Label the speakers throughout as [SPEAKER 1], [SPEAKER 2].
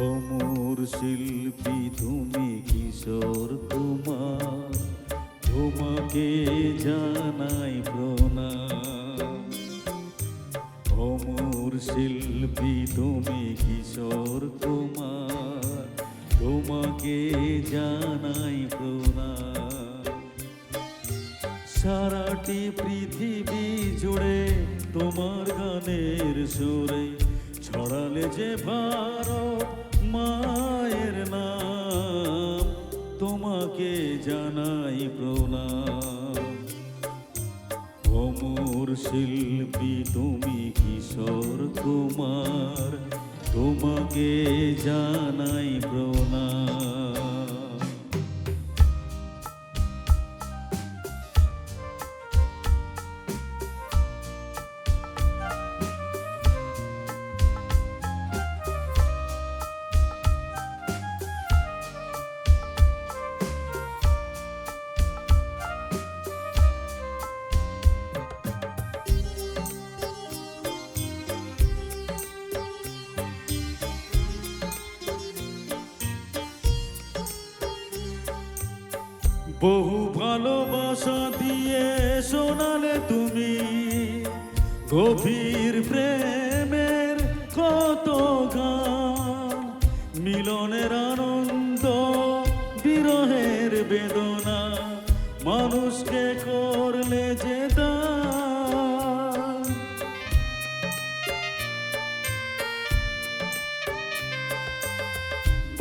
[SPEAKER 1] অমর শিল্পী তুমি কিশোর কুমার, তোমাকে জানাই প্রণাম। অমর শিল্পী তুমি কিশোর কুমার, তোমাকে জানাই প্রণাম। সারাটি পৃথিবী জুড়ে তোমার গানের সুরে ছড়ালে যে ভারত মায়ের নাম, তোমাকে জানাই প্রণাম। অমর শিল্পী তুমি কিশোর কুমার, তোমাকে জানাই প্রণাম। বহু ভালোবাসা দিয়ে শোনালে তুমি গভীর প্রেমের কত গান, মিলনের আনন্দ বিরহের বেদনা, মানুষকে করলে যে দান।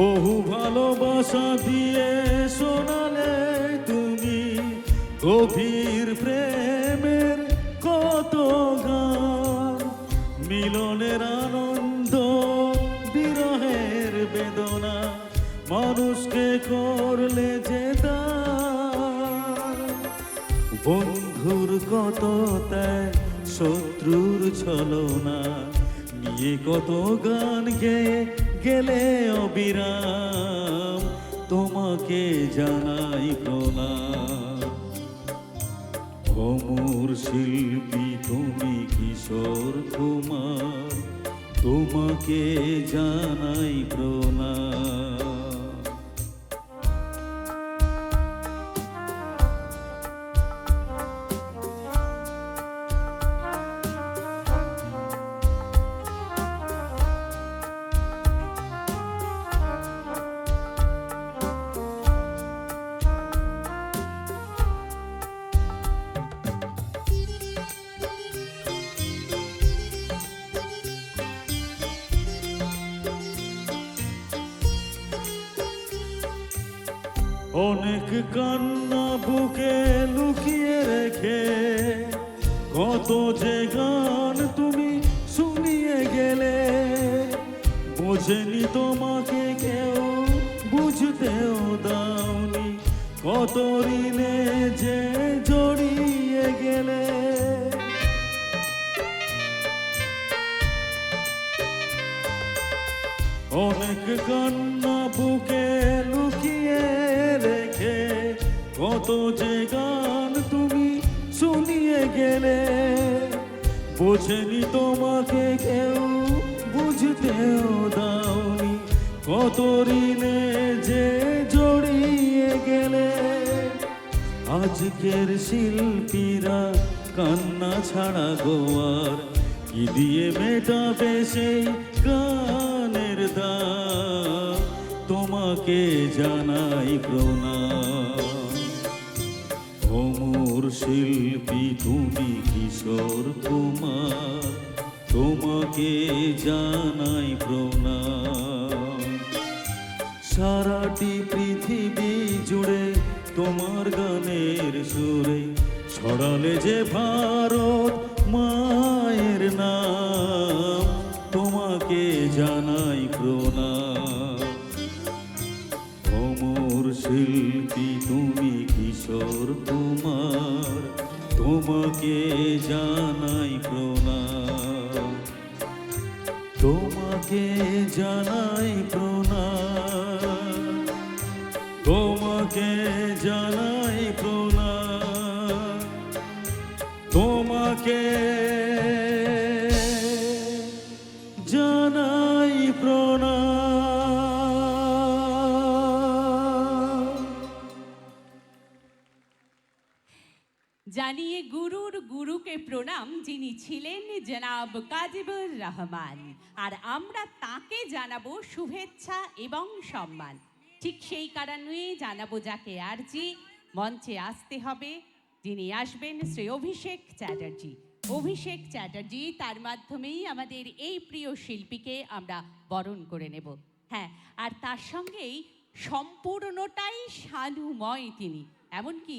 [SPEAKER 1] বহু ভালোবাসা দিয়ে শোনালে তুমি গভীর প্রেমের কত গান, মিলনের আনন্দ বিরহের বেদনা, মানুষকে করলে যে দান। বন্ধুর কত ত্যাগ, শত্রুর ছলনা নিয়ে কত গান গেয়ে গেলে অবিরাম, তোমাকে জানাই প্রণাম। অমর শিল্পী তুমি কিশোর কুমার, তোমাকে জানাই প্রণাম। অনেক কান্না বুকে লুকিয়ে রেখে কত যে গান তুমি শুনিয়ে গেলে, বোঝেনি তোমাকে কেউ, বুঝতেও দাওনি, কত ঋণে যে জড়িয়ে গেলে। অনেক কান্না বুকে লুকিয়ে রেখে কত যে গান তুমি শুনিয়ে গেলে, বোঝেনি তোমাকে কেউ, বুঝতেও দাওনি, কত ঋণে যে জড়িয়ে গেলে। আজকের শিল্পীরা কান্না ছাড়া গোয়ার কি দিয়ে মেটাবে সেই গানের দাম, তোমাকে জানাই প্রণাম। অমর শিল্পী তুমি কিশোর কুমার, তোমাকে জানাই প্রণাম। সারাটি পৃথিবী জুড়ে তোমার গানের সুরে ছড়ালে যে ভারত মায়ের নাম, তোমাকে জানাই প্রণাম। অমর শিল্পী তুমি কিশোর কুমার, তোমাকে জানাই প্রণাম। তোমাকে জানাই প্রণাম, তোমাকে জানাই প্রণাম, তোমাকে জানাই প্রণাম।
[SPEAKER 2] প্রণাম, যিনি ছিলেন জনাব কাজীবুর রহমান, আর আমরা তাকে জানাবো শুভেচ্ছা এবং সম্মান। ঠিক সেই কারণে জানাবো যাকে আরজি মঞ্চে আসতে হবে, যিনি আসবেন শ্রী অভিষেক চ্যাটার্জি। অভিষেক চ্যাটার্জি, তার মাধ্যমেই আমাদের এই প্রিয় শিল্পীকে আমরা বরণ করে নেব। হ্যাঁ, আর তার সঙ্গেই সম্পূর্ণটাই শানুময় তিনি। এমনকি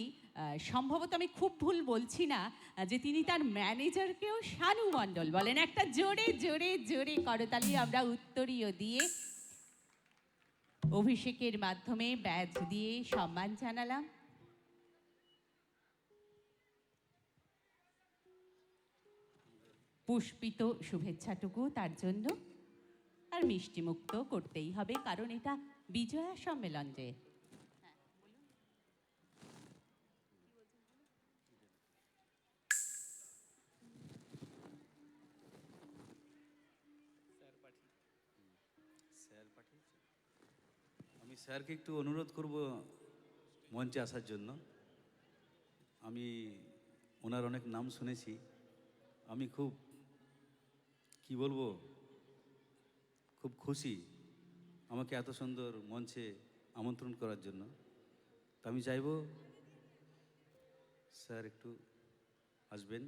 [SPEAKER 2] সম্ভবত আমি খুব ভুল বলছি না যে তিনি তার ম্যানেজারকেও শানু মণ্ডল বলেন। একটা জোরে জোরে জোরে করতালি আমরা উত্তরীয় দিয়ে অভিষেকের মাধ্যমে ব্যাজ দিয়ে সম্মান জানালাম। পুষ্পিত শুভেচ্ছাটুকু তার জন্য, আর মিষ্টিমুক্ত করতেই হবে, কারণ এটা বিজয়া সম্মেলন। যে
[SPEAKER 3] আমি স্যারকে একটু অনুরোধ করব মঞ্চে আসার জন্য। আমি ওনার অনেক নাম শুনেছি। আমি খুব কি বলবো, খুব খুশি আমাকে এত সুন্দর মঞ্চে আমন্ত্রণ করার জন্য। তো আমি চাইব স্যার একটু আসবেন।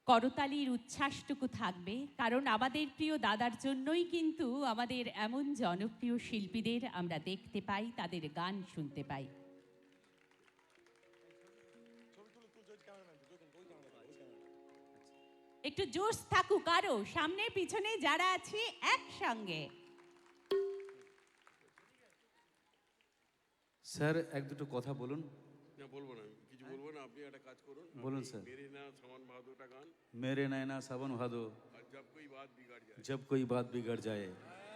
[SPEAKER 2] করতালির উচ্ছ্বাসটুকু থাকবে, কারণ আমাদের প্রিয় দাদার জন্যই কিন্তু আমাদের এমন জনপ্রিয় শিল্পীদের আমরা দেখতে পাই, তাদের গান শুনতে পাই। একটু জোশ থাকুক আরো, সামনে পিছনে যারা আছি একসঙ্গে।
[SPEAKER 3] স্যার এক দুটো কথা বলুন।
[SPEAKER 4] না, বলবো না, আমি কিছু বলবো না, আপনি একটা কাজ করুন।
[SPEAKER 3] বলুন স্যার।
[SPEAKER 4] মেরে না সামান ভাদোটা গান,
[SPEAKER 3] মেরে নয়না সাবন ভাদো,
[SPEAKER 4] আর জব কোই বাত বিগড় যায়।
[SPEAKER 3] जब कोई बात बिगड़ जाए।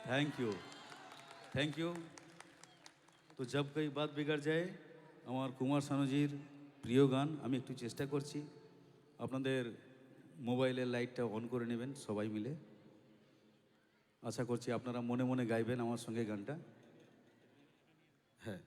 [SPEAKER 3] Thank you, thank you. তো জব কোই বাত বিগড় যায় আমার কুমার শানুজির প্রিয় গান। আমি একটু চেষ্টা করছি, আপনাদের মোবাইলের লাইটটা অন করে নেবেন সবাই মিলে। আশা করছি আপনারা মনে মনে গাইবেন আমার সঙ্গে গানটা। হ্যাঁ,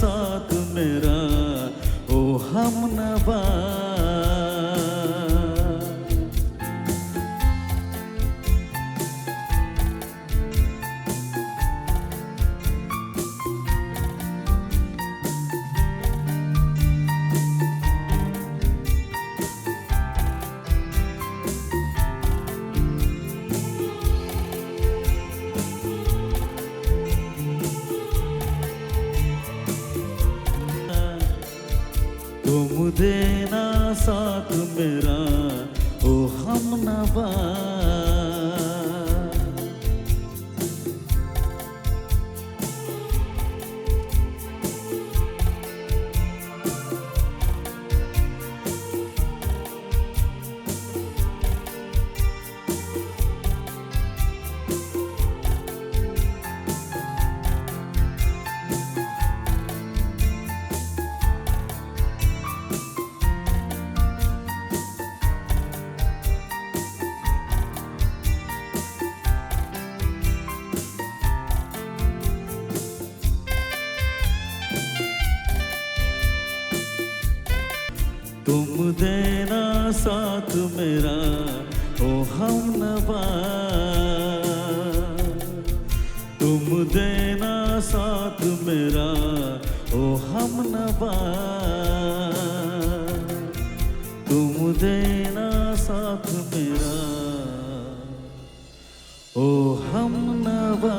[SPEAKER 1] साथ मेरा ओ हमनवा, तुम देना साथ मेरा ओ हमनवा, तुम देना साथ मेरा ओ हमनवा, तुम देना साथ मेरा ओ हमनवा, तुम देना साथ मेरा ओ हम नवा